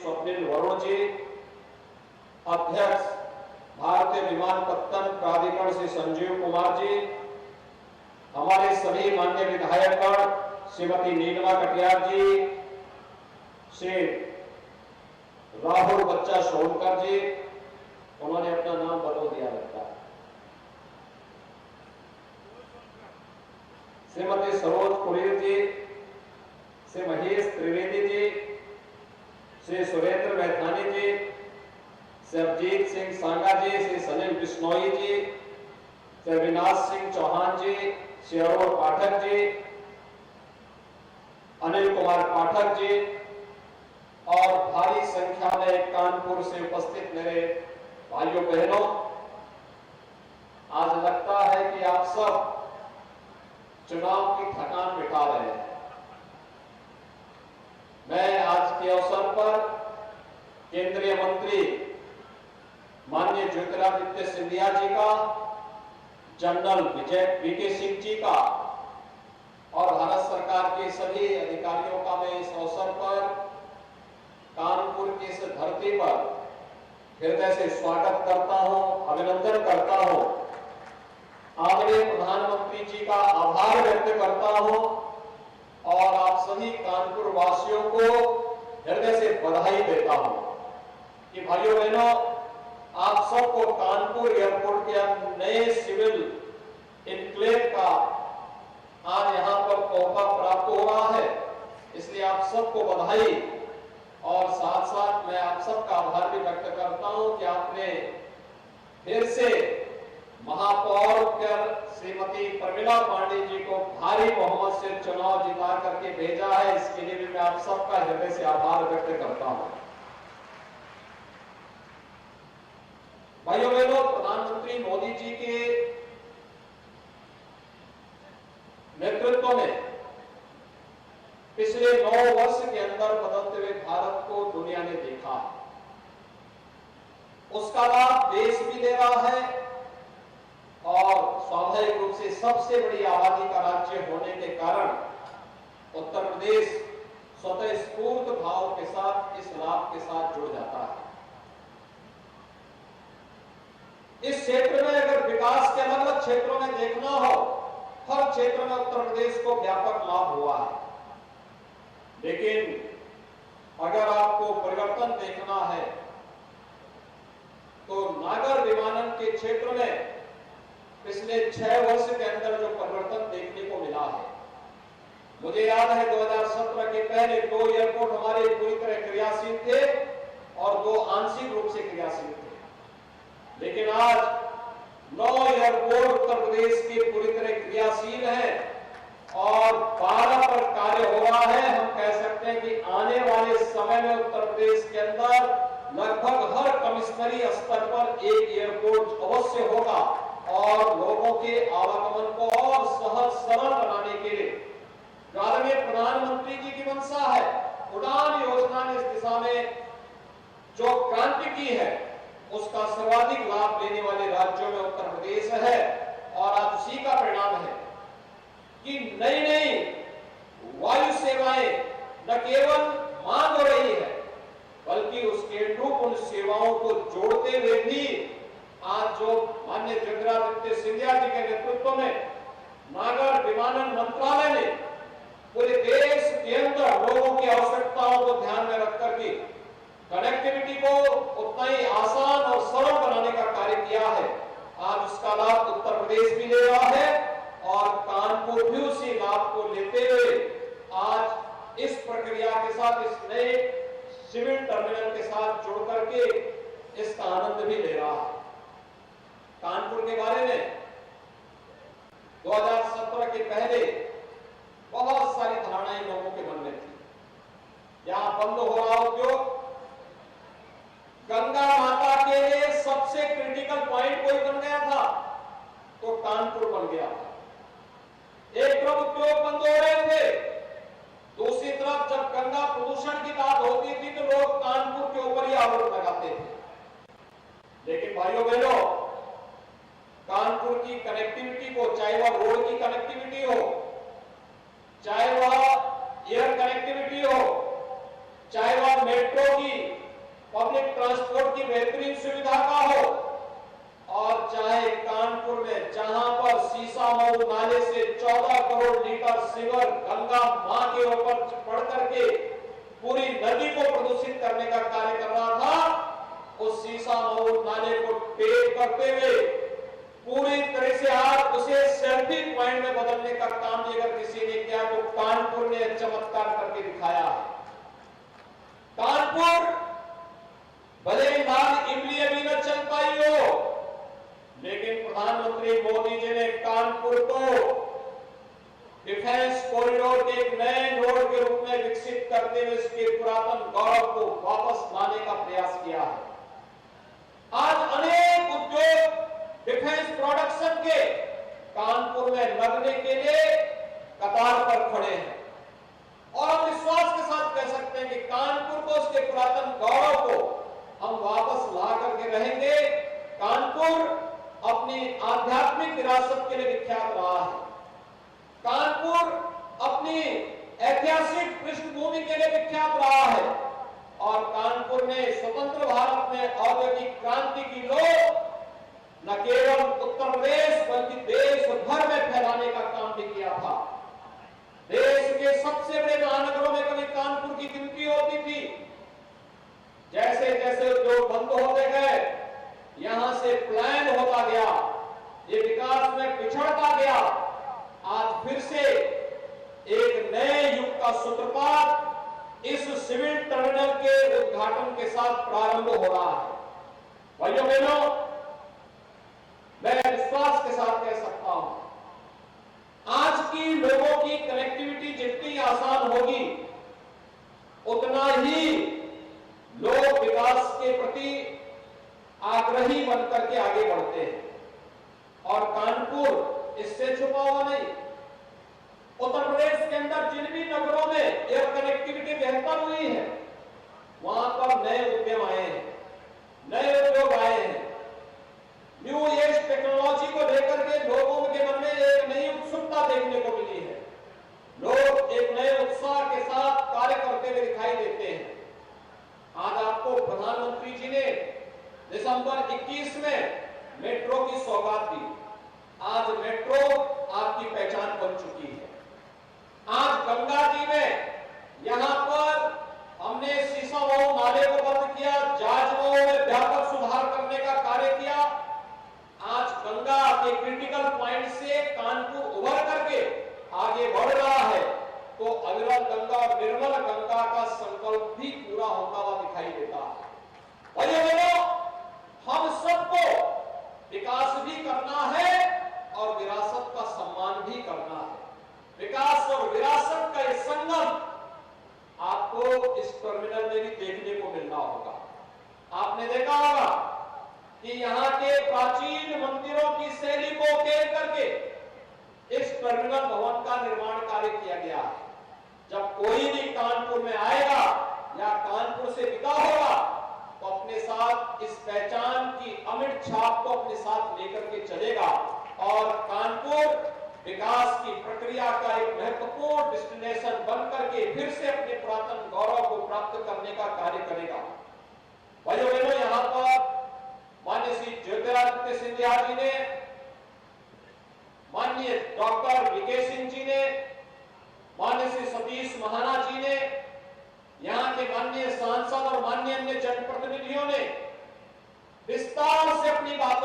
स्वप्निल वरुण जी, अध्यक्ष भारतीय विमानपत्तन प्राधिकरण श्री संजीव कुमार जी, हमारे सभी माननीय विधायकगण श्रीमती नीलिमा कटियार जी, श्री राहुल बच्चा सोनकर जी, उन्होंने अपना नाम बदल दिया लगता है, श्रीमती सरोज कुरेर जी, श्री महेश त्रिवेदी जी, श्री सुरेंद्र मैथानी जी, श्री अभिजीत सिंह सांगा जी, श्री सनील बिश्नोई जी, श्री अविनाश सिंह चौहान जी, श्री अरुण पाठक जी, अनिल कुमार पाठक जी और भारी संख्या में कानपुर से उपस्थित मेरे भाइयों बहनों, आज लगता है कि आप सब चुनाव की थकान मिटा रहे हैं। मैं आज के अवसर पर केंद्रीय मंत्री माननीय ज्योतिरादित्य सिंधिया जी का, जनरल वीके सिंह जी का और भारत सरकार के सभी अधिकारियों का मैं इस अवसर पर कानपुर की इस धरती पर हृदय से स्वागत करता हूं, अभिनंदन करता हूं, आदरणीय प्रधानमंत्री जी का आभार व्यक्त करता हूं और आप सभी कानपुर वासियों को हृदय से बधाई देता हूं कि भाइयों बहनों, आप सबको कानपुर एयरपोर्ट के नए सिविल इनक्लेव का आज यहां पर तोहफा प्राप्त हो रहा है, इसलिए आप सबको बधाई और साथ साथ मैं आप सबका आभार भी व्यक्त करता हूं कि आपने फिर से महापौर श्रीमती प्रमिला पांडे जी को भारी बहुमत से चुनाव जिता करके भेजा है, इसके लिए भी मैं आप सबका हृदय से आभार व्यक्त करता हूं। भाइयों बहनों, प्रधानमंत्री मोदी जी के नेतृत्व में पिछले 9 वर्ष के अंदर बदलते हुए भारत को दुनिया ने देखा है, उसका लाभ देश भी ले रहा है और स्वाभाविक रूप से सबसे बड़ी आबादी का राज्य होने के कारण उत्तर प्रदेश स्वतः स्फूर्त भाव के साथ इस लाभ के साथ जुड़ जाता है। इस क्षेत्र में अगर विकास के अलग अलग क्षेत्रों में देखना हो, हर क्षेत्र में उत्तर प्रदेश को व्यापक लाभ हुआ है, लेकिन अगर आपको परिवर्तन देखना है तो नागर विमानन के क्षेत्र में पिछले 6 वर्ष के अंदर जो परिवर्तन देखने को मिला है, मुझे याद है 2017 के पहले 2 एयरपोर्ट हमारे पूरी तरह क्रियाशील थे और 2 आंशिक रूप से क्रियाशील थे, लेकिन आज 9 एयरपोर्ट उत्तर प्रदेश के पूरी तरह क्रियाशील हैं और 12 पर कार्य हो रहा है। हम कह सकते हैं कि आने वाले समय में उत्तर प्रदेश के अंदर लगभग हर कमिश्नरी स्तर पर एक एयरपोर्ट अवश्य होगा और लोगों के आवागमन को और सहज सरल बनाने के लिए आदरणीय प्रधानमंत्री जी की मंशा है। उड़ान योजना ने इस दिशा में जो क्रांति की है, उसका सर्वाधिक लाभ लेने वाले राज्यों में उत्तर प्रदेश है और आज उसी का परिणाम है कि नई नई वायु सेवाएं न केवल मांग हो रही है, बल्कि उसके अनुरूप उन सेवाओं को जोड़ते हुए भी आज जो माननीय ज्योतिरादित्य सिंधिया जी के नेतृत्व में नागर विमानन मंत्रालय ने पूरे देश के अंदर लोगों की आवश्यकताओं को ध्यान में रख करके कनेक्टिविटी को उतना ही आसान और सरल बनाने का कार्य किया है, आज उसका लाभ उत्तर प्रदेश भी ले रहा है और कानपुर भी उसी लाभ को लेते हुए आज इस प्रक्रिया के साथ, इस नए सिविल टर्मिनल के साथ जुड़ करके इसका आनंद भी ले रहा है। कानपुर के बारे में 2017 के पहले बहुत सारी धारणाएं लोगों के मन में थी। यहां बंद हो रहा उद्योग, गंगा माता के लिए सबसे क्रिटिकल पॉइंट कोई बन गया था तो कानपुर बन गया था। एक तरफ उद्योग बंद हो रहे थे, दूसरी तरफ जब गंगा प्रदूषण की बात होती थी तो लोग कानपुर के ऊपर ही आरोप लगाते थे। लेकिन भाइयों बहनों, कानपुर की कनेक्टिविटी को, चाहे वह रोड की कनेक्टिविटी हो, चाहे वह एयर कनेक्टिविटी हो, चाहे वह मेट्रो की पब्लिक ट्रांसपोर्ट की बेहतरीन सुविधा का हो, और चाहे कानपुर में जहां पर सीसामऊ नाले से 14 करोड़ लीटर सीवर गंगा मां के ऊपर पड़ करके पूरी नदी को प्रदूषित करने का कार्य कर रहा था, उस सीसामऊ नाले को टेप करते हुए पूरी तरह से आप उसे सेल्फी पॉइंट में बदलने का काम अगर किसी ने किया तो कानपुर ने चमत्कार करके दिखाया है। कानपुर भले ही लाल इमली अभी न चल पाई हो, लेकिन प्रधानमंत्री मोदी जी ने कानपुर को डिफेंस कॉरिडोर के एक नए नोड के रूप में विकसित करते हुए इसके पुरातन गौरव को वापस लाने का प्रयास किया है। आज अनेक उद्योग डिफेंस प्रोडक्शन के कानपुर में लगने के लिए कतार पर खड़े हैं, और हम विश्वास के साथ कह सकते हैं कि कानपुर को उसके पुरातन गौरव को हम वापस ला करके रहेंगे। कानपुर अपनी आध्यात्मिक विरासत के लिए विख्यात रहा है। कानपुर अपनी ऐतिहासिक पृष्ठभूमि के लिए विख्यात रहा है, और कानपुर ने स्वतंत्र भारत में औद्योगिक क्रांति की लो न केवल उत्तर प्रदेश बल्कि देश भर में फैलाने का काम भी किया था। देश के सबसे बड़े महानगरों में कभी कानपुर की गिनती होती थी। जैसे जैसे उद्योग बंद होते गए, यहां से प्लान होता गया, ये विकास में पिछड़ता गया। आज फिर से एक नए युग का सूत्रपात इस सिविल टर्मिनल के उद्घाटन के साथ प्रारंभ हो रहा है। भाइयों बहनों, मैं विश्वास के साथ कह सकता हूं, आज की लोगों की कनेक्टिविटी जितनी आसान होगी, उतना ही लोग विकास के प्रति आग्रही बनकर के आगे बढ़ते हैं, और कानपुर इससे छुपा हुआ नहीं। उत्तर प्रदेश के अंदर जिन भी नगरों में एयर कनेक्टिविटी बेहतर हुई है, वहां पर नए उद्यम आए हैं, नए उद्योग आए हैं। न्यू एज टेक्नोलॉजी को लेकर के लोगों के मन में एक नई उत्सुकता देखने को मिली है। लोग एक नए उत्साह के साथ कार्य करते हुए दिखाई देते हैं। आज आपको प्रधानमंत्री जी ने दिसंबर 21 में मेट्रो की सौगात दी। आज मेट्रो आपकी पहचान बन चुकी है। आज गंगा जी में यहां पर हमने सीसामऊ नाले को बंद किया, जाजमऊ में व्यापक सुधार करने का कार्य किया। आज गंगा के क्रिटिकल पॉइंट से कानपुर उभर करके आगे बढ़ रहा है, तो अविरल गंगा और निर्मल गंगा का संकल्प भी पूरा होता हुआ दिखाई देता है। भाइयों बहनों, हम सबको विकास भी करना है और विरासत का सम्मान भी करना है। विकास और विरासत का ये संगम आपको इस टर्मिनल में भी देखने को मिलना होगा। आपने देखा होगा कि यहाँ के प्राचीन मंदिरों की शैली को उकेर करके इस टर्मिनल भवन का निर्माण कार्य किया गया है। जब कोई भी कानपुर में आएगा या कानपुर से विदा होगा, तो अपने साथ इस पहचान की अमिट छाप को अपने साथ लेकर के चलेगा, और कानपुर विकास की प्रक्रिया का एक महत्वपूर्ण डेस्टिनेशन बन करके फिर से अपने पुरातन गौरव को प्राप्त करने का कार्य करेगा। भाइयों बहनों, यहाँ पर माननीय श्री ज्योतिरादित्य सिंधिया जी ने, माननीय डॉक्टर वीके सिंह जी ने, माननीय श्री सतीश महाना जी ने, यहाँ के माननीय सांसद और माननीय अन्य जनप्रतिनिधियों ने विस्तार से अपनी बात